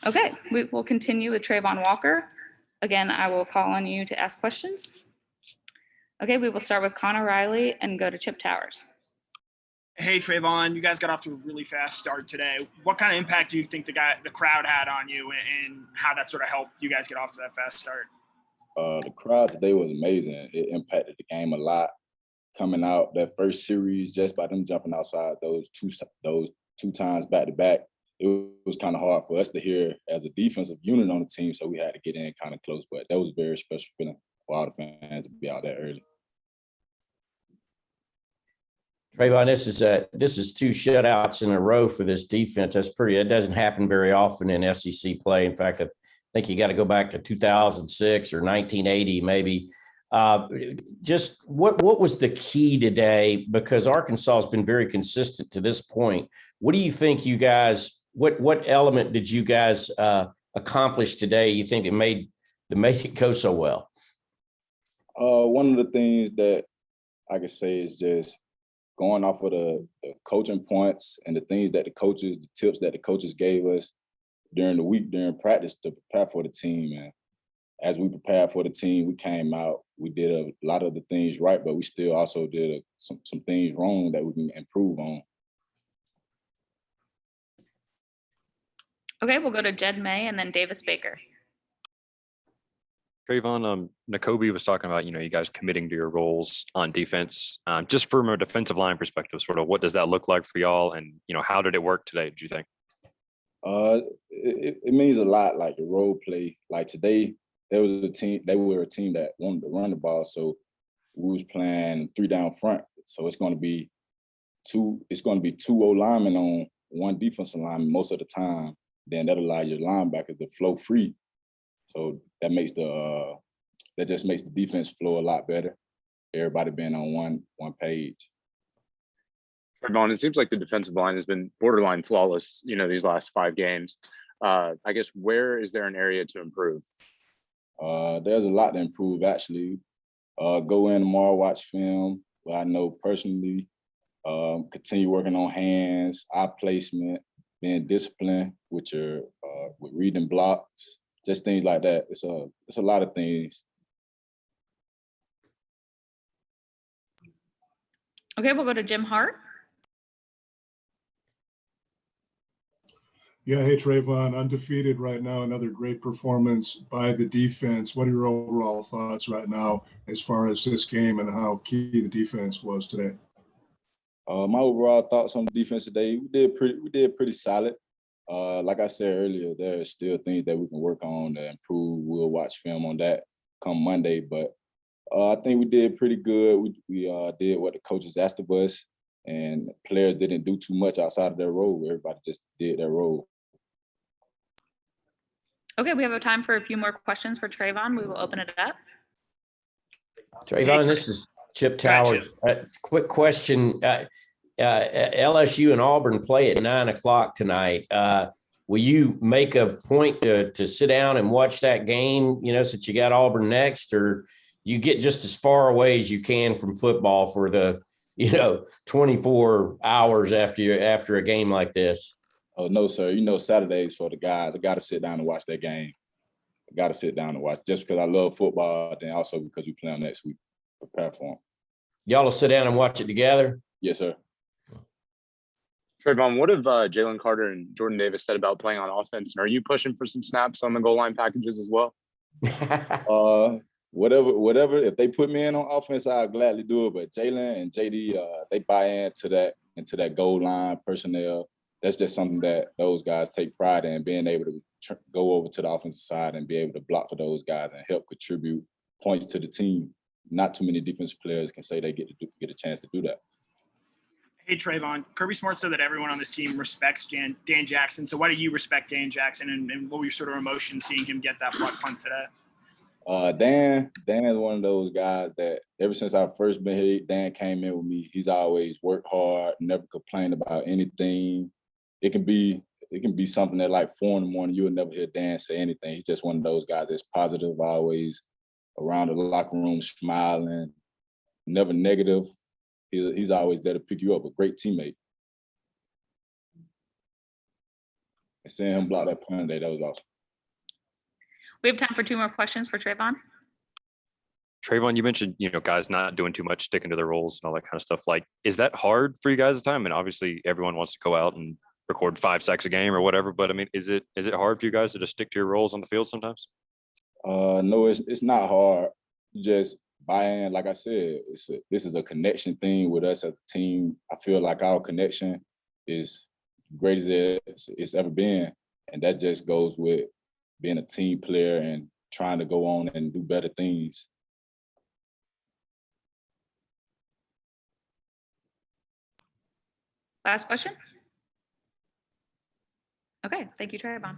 Okay, we will continue with Travon Walker. Again, I will call on you to ask questions. Okay, we will start with Connor Riley and go to Chip Towers. Hey, Travon, you guys got off to a really fast start today. What kind of impact do you think the crowd had on you, and how that sort of helped you guys get off to that fast start? The crowd today was amazing. It impacted the game a lot. Coming out that first series, just by them jumping outside those two times back to back, it was kind of hard for us to hear as a defensive unit on the team. So we had to get in kind of close. But that was a very special feeling for all the fans to be out there early. Travon, this is two shutouts in a row for this defense. It doesn't happen very often in SEC play. In fact, I think you got to go back to 2006 or 1980 maybe. Just what was the key today? Because Arkansas has been very consistent to this point. What do you think you guys? What element did you guys accomplish today? You think that made it go so well? One of the things that I could say is just going off of the coaching points and the things that the tips that the coaches gave us during the week, during practice to prepare for the team. And as we prepared for the team, we came out, we did a lot of the things right, but we still also did some things wrong that we can improve on. Okay, we'll go to Jed May and then Davis Baker. Travon, Nakobe was talking about, you guys committing to your roles on defense. Just from a defensive line perspective, sort of what does that look like for y'all? And, how did it work today, do you think? It means a lot, like the role play. Like today, they were a team that wanted to run the ball. So we was playing 3 down front. So it's going to be two O linemen on one defensive lineman most of the time. Then that allows your linebacker to flow free. So that just makes the defense flow a lot better. Everybody being on one page. Travon, it seems like the defensive line has been borderline flawless, these last 5 games. I guess where is there an area to improve? There's a lot to improve, actually. Go in tomorrow, watch film. But I know personally, continue working on hands, eye placement, being disciplined with reading blocks. Just things like that. It's a lot of things. Okay, we'll go to Jim Hart. Yeah, hey, Travon, undefeated right now. Another great performance by the defense. What are your overall thoughts right now as far as this game and how key the defense was today? My overall thoughts on the defense today, we did pretty solid. Like I said earlier, there are still things that we can work on to improve. We'll watch film on that come Monday, but I think we did pretty good. We did what the coaches asked of us, and players didn't do too much outside of their role. Everybody just did their role. Okay, we have time for a few more questions for Travon. We will open it up. Travon, this is Chip Towers. Quick question. LSU and Auburn play at 9:00 tonight. Will you make a point to sit down and watch that game, since you got Auburn next, or you get just as far away as you can from football for the, 24 hours after a game like this? Oh, no, sir. Saturdays for the guys, I got to sit down and watch that game. I got to sit down and watch just because I love football, then also because we play on next week, prepare for them. Y'all will sit down and watch it together? Yes, sir. Travon, what have Jalen Carter and Jordan Davis said about playing on offense? And are you pushing for some snaps on the goal line packages as well? Whatever. If they put me in on offense, I'll gladly do it. But Jalen and JD, they buy into that goal line personnel. That's just something that those guys take pride in, being able to go over to the offensive side and be able to block for those guys and help contribute points to the team. Not too many defensive players can say they get a chance to do that. Hey, Travon, Kirby Smart said that everyone on this team respects Dan Jackson. So why do you respect Dan Jackson, and what were your sort of emotions seeing him get that block punt today? Dan is one of those guys that ever since I first been here, Dan came in with me. He's always worked hard, never complained about anything. It can be something that like 4 a.m, you would never hear Dan say anything. He's just one of those guys that's positive, always around the locker room, smiling, never negative. He's always there to pick you up, a great teammate. And seeing him block that punt today, that was awesome. We have time for 2 more questions for Travon. Travon, you mentioned, guys not doing too much, sticking to their roles and all that kind of stuff. Like, is that hard for you guys at the time? And obviously everyone wants to go out and record 5 sacks a game or whatever, but I mean, is it hard for you guys to just stick to your roles on the field sometimes? No, it's not hard. Just buy-in, like I said, this is a connection thing with us as a team. I feel like our connection is great as it's ever been. And that just goes with being a team player and trying to go on and do better things. Last question? Okay, thank you, Travon.